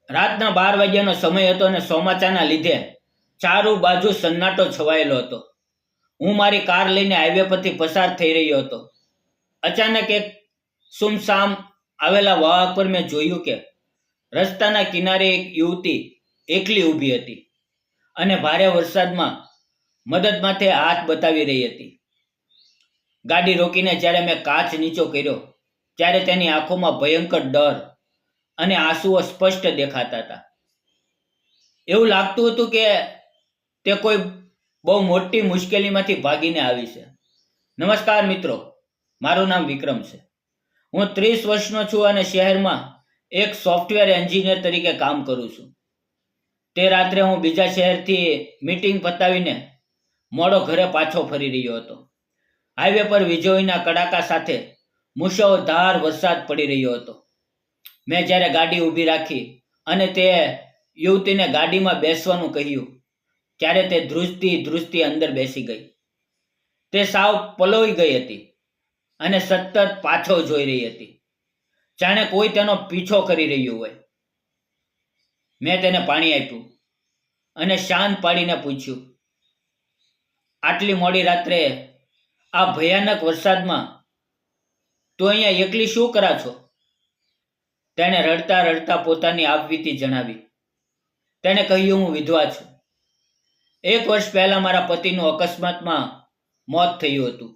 રાતના 12 વાગ્યાનો સમય હતો અને ચોમાસાના લીધે ચારો બાજુ સન્નાટો છવાયેલો હતો. હું મારી કાર લઈને હાઈવે પરથી પસાર થઈ રહ્યો હતો. અચાનક એક સુમસામ આવેલા વાહક પર મેં જોયું કે રસ્તાના કિનારે એક યુવતી એકલી ઊભી હતી અને ભારે વરસાદમાં મદદ માટે હાથ બતાવી રહી હતી. ગાડી રોકીને જ્યારે મેં કાચ નીચો કર્યો ત્યારે તેની આંખોમાં ભયંકર ડર અને આંસુઓ સ્પષ્ટ દેખાતા હતા. એવું લાગતું હતું કે તે કોઈ બહુ મોટી મુશ્કેલીમાંથી ભાગીને આવી છે. નમસ્કાર મિત્રો, મારું નામ વિક્રમ છે. હું 30 વર્ષનો છું અને શહેરમાં એક સોફ્ટવેર એન્જિનિયર તરીકે કામ કરું છું. તે રાત્રે હું બીજા શહેરથી મીટિંગ પતાવીને મોડો ઘરે પાછો ફરી રહ્યો હતો. હાઈવે પર વીજળીના કડાકા સાથે મુશળધાર વરસાદ પડી રહ્યો હતો. મેં જ્યારે ગાડી ઊભી રાખી અને તે યુવતીને ગાડીમાં બેસવાનું કહ્યું ત્યારે તે ધ્રુજતી અંદર બેસી ગઈ. તે સાવ પલોઈ ગઈ હતી અને સતત પાછો જોઈ રહી હતી, જાણે કોઈ તેનો પીછો કરી રહ્યું હોય. મેં તેને પાણી આપ્યું અને શાંત પાડીને પૂછ્યું, આટલી મોડી રાત્રે આ ભયાનક વરસાદમાં તું અહીંયા એકલી શું કરા છો? તેણે રડતા રડતા પોતાની આપવીતી જણાવી. તેણે કહ્યું, હું વિધવા છું. 1 વર્ષ પહેલા મારા પતિનું અકસ્માતમાં મોત થયું હતું.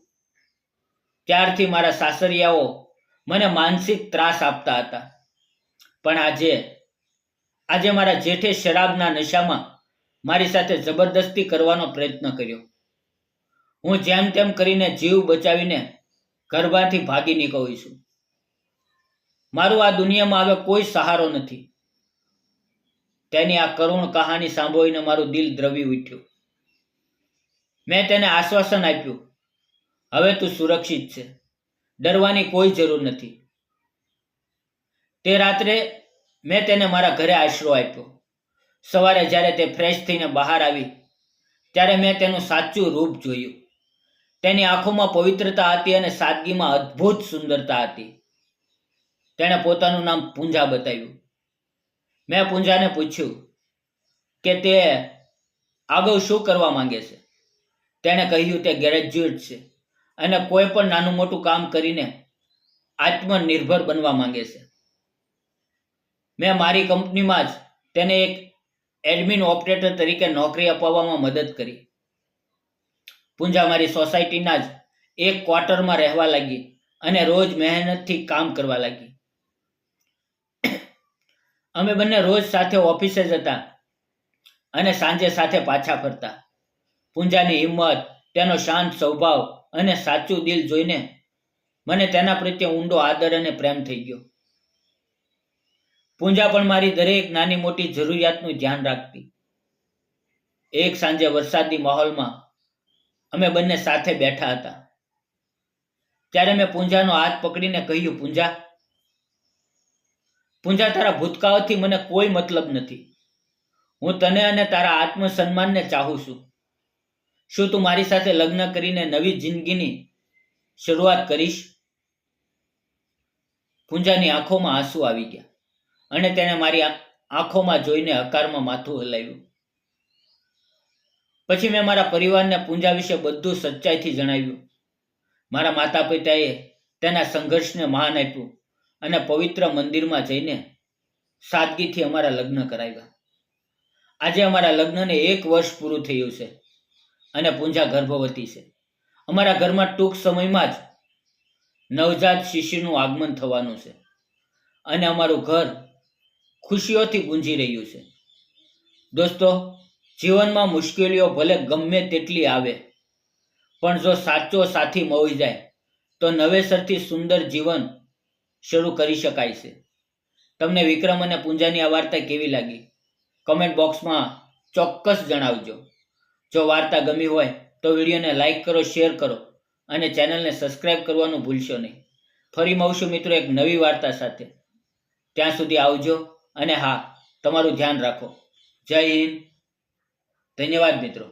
ત્યારથી મારા સાસરિયાઓ મને માનસિક ત્રાસ આપતા હતા. પણ આજે મારા જેઠે શરાબના નશામાં મારી સાથે જબરદસ્તી કરવાનો પ્રયત્ન કર્યો. હું જેમ તેમ કરીને જીવ બચાવીને ઘરમાંથી ભાગી નીકળું છું. મારું આ દુનિયામાં હવે કોઈ સહારો નથી. તેની આ કરુણ કહાની સાંભળીને મારું દિલ દ્રવી ઉઠ્યું. મેં તેને આશ્વાસન આપ્યું, હવે તું સુરક્ષિત છે, ડરવાની કોઈ જરૂર નથી. તે રાત્રે મેં તેને મારા ઘરે આશરો આપ્યો. સવારે જ્યારે તે ફ્રેશ થઈને બહાર આવી ત્યારે મેં તેનું સાચું રૂપ જોયું. તેની આંખોમાં પવિત્રતા હતી અને સાદગીમાં અદ્ભુત સુંદરતા હતી. તેણે પોતાનું નામ પૂંજા બતાવ્યું. મેં પૂંજાને પૂછ્યું કે તે આગળ શું કરવા માંગે છે. તેણે કહ્યું તે ગ્રેજ્યુએટ છે અને કોઈ પણ નાનું મોટું કામ કરીને આત્મનિર્ભર બનવા માંગે છે. મેં મારી કંપનીમાં જ તેને એક એડમિન ઓપરેટર તરીકે નોકરી અપાવવામાં મદદ કરી. પૂંજા મારી સોસાયટીના જ એક ક્વાર્ટરમાં રહેવા લાગી અને રોજ મહેનતથી કામ કરવા લાગી. અમે બંને રોજ સાથે ઓફિસે જતા અને સાંજે સાથે પાછા ફરતા. પૂંજાની હિંમત, તેનો શાંત સ્વભાવ અને સાચું દિલ જોઈને મને તેના પ્રત્યે ઊંડો આદર અને પ્રેમ થઈ ગયો. પૂંજા પણ મારી દરેક નાની મોટી જરૂરિયાતનું ધ્યાન રાખતી. એક સાંજે વરસાદી માહોલમાં અમે બંને સાથે બેઠા હતા. ત્યારે મેં પૂંજાનો હાથ પકડીને કહ્યું, પૂંજા, તારા ભૂતકાળથી મને કોઈ મતલબ નથી. હું તને અને તારા આત્મસન્માનને ચાહું છું. શું તું મારી સાથે લગ્ન કરીને નવી જિંદગીની શરૂઆત કરીશ? પૂંજાની આંખોમાં આંસુ આવી ગયા અને તેણે મારી આંખોમાં જોઈને હકારમાં માથું હલાવ્યું. પછી મેં મારા પરિવારને પૂંજા વિશે બધું સચ્ચાઈથી જણાવ્યું. મારા માતા પિતાએ તેના સંઘર્ષને માન આપ્યું અને પવિત્ર મંદિરમાં જઈને સાદગીથી અમારા લગ્ન કરાવ્યા. આજે અમારા લગ્નને 1 વર્ષ પૂરું થયું છે અને પૂંજા ગર્ભવતી છે. અમારા ઘરમાં ટૂંક સમયમાં જ નવજાત શિશુનું આગમન થવાનું છે અને અમારું ઘર ખુશીઓથી ગુંજી રહ્યું છે. દોસ્તો, જીવનમાં મુશ્કેલીઓ ભલે ગમે તેટલી આવે, પણ જો સાચો સાથી મળી જાય તો નવેસરથી સુંદર જીવન શરૂ કરી શકાય છે. તમને વિક્રમ અને પૂંજાની આ વાર્તા કેવી લાગી? કમેન્ટ બોક્સમાં ચોક્કસ જણાવજો. જો વાર્તા ગમી હોય તો વિડીયોને લાઈક કરો, શેર કરો અને ચેનલને સબસ્ક્રાઈબ કરવાનું ભૂલશો નહીં. ફરી મળશું મિત્રો એક નવી વાર્તા સાથે. ત્યાં સુધી આવજો અને હા, તમારું ધ્યાન રાખો. જય હિન્દ. ધન્યવાદ મિત્રો.